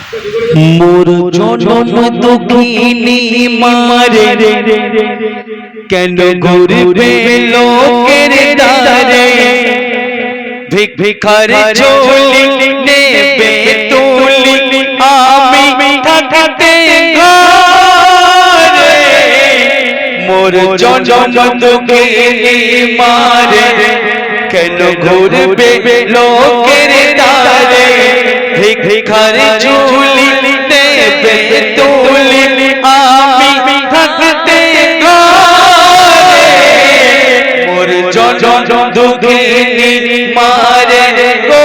মোর জনম দুঃখিনী মারে কেন ঘুরবে লোকের দ্বারে ভিখারি ঝোলি নেবে তুলি আমি থাকতে ঘরে মোর জনম দুঃখিনী মারে কেন ঘুরবে লোকের দ্বারে ভিখারি ঝোলি নেবে তুলি আমি থাকতে ঘরে মোর জনম দুঃখিনী মারে গো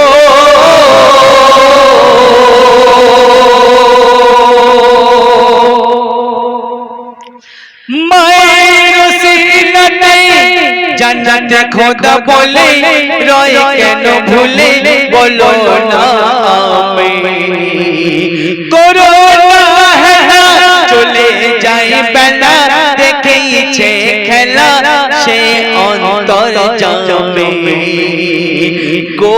মায়ের সিনাতে জান্নাতে খোদা বলে রয় কেন ভুলে বলো না আমি করোনা চলে যাই বেলা দেখেইছে খেলা সে অন্তর জামে গো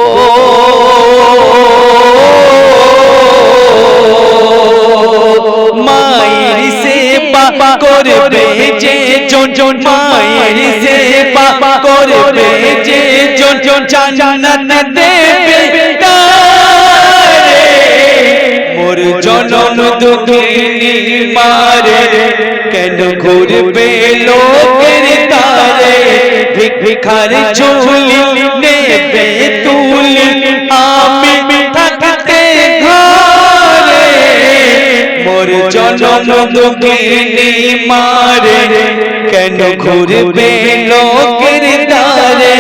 মায়ের সেবা করবে যে জন মায়ের সেবা করবে যে জন জান্নাত দেবে তারে মোর জনম দুঃখিনী মারে কেন ঘুরবে লোকের দ্বারে ভিখারি ঝোলি নেবে তুলি আমি থাকতে ঘরে মোর জনম দুঃখিনী মারে কেন ঘুরবে লোকের দ্বারে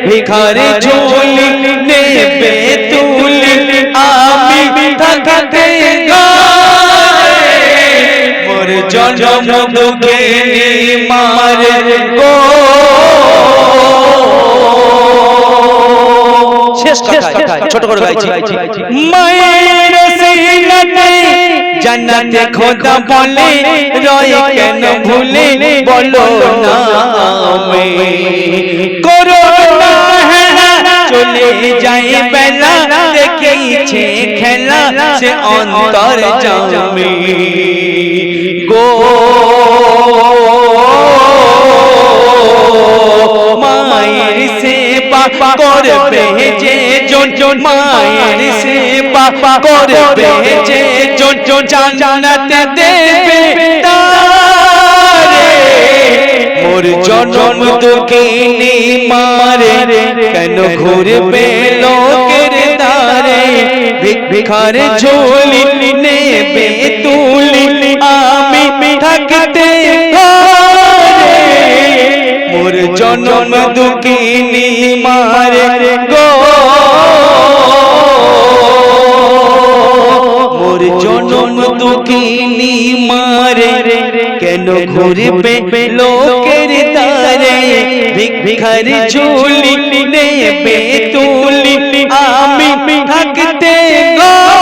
ভিখারি ঝোলি নেবে তুলি আমি থাকতে ঘরে মোর জনম দুঃখিনী মারে গো শেষ কথা ছোট করে গাইছি মায়ের সিনাতে জান্নাতে খোদা বলে রয় কেন ভুলে বলো না আমি করোনা চলে যাই বেলা দেখেইছে খেলা সে অন্তর জামে গো মায়ের সেবা করবে যে জন মায়ের সেবা করবে যে জন জান্নাত দেবে তারে মোর জনম দুঃখিনী মারে কেন ঘুরবে লোকের দ্বারে ভিখারি ঝোলি নেবে তুলি আমি থাকতে ঘরে মোর জনম দুঃখিনী মারে গো মোর জনম দুঃখিনী মারে কেন ঘুরবে লোকের দ্বারে ভিখারি ঝোলি নেবে তুলি আমি থাকতে ঘরে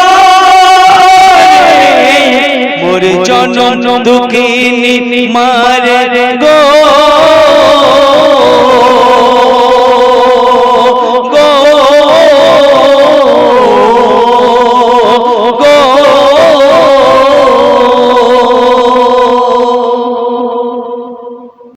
মোর জনম দুঃখিনী মারে গো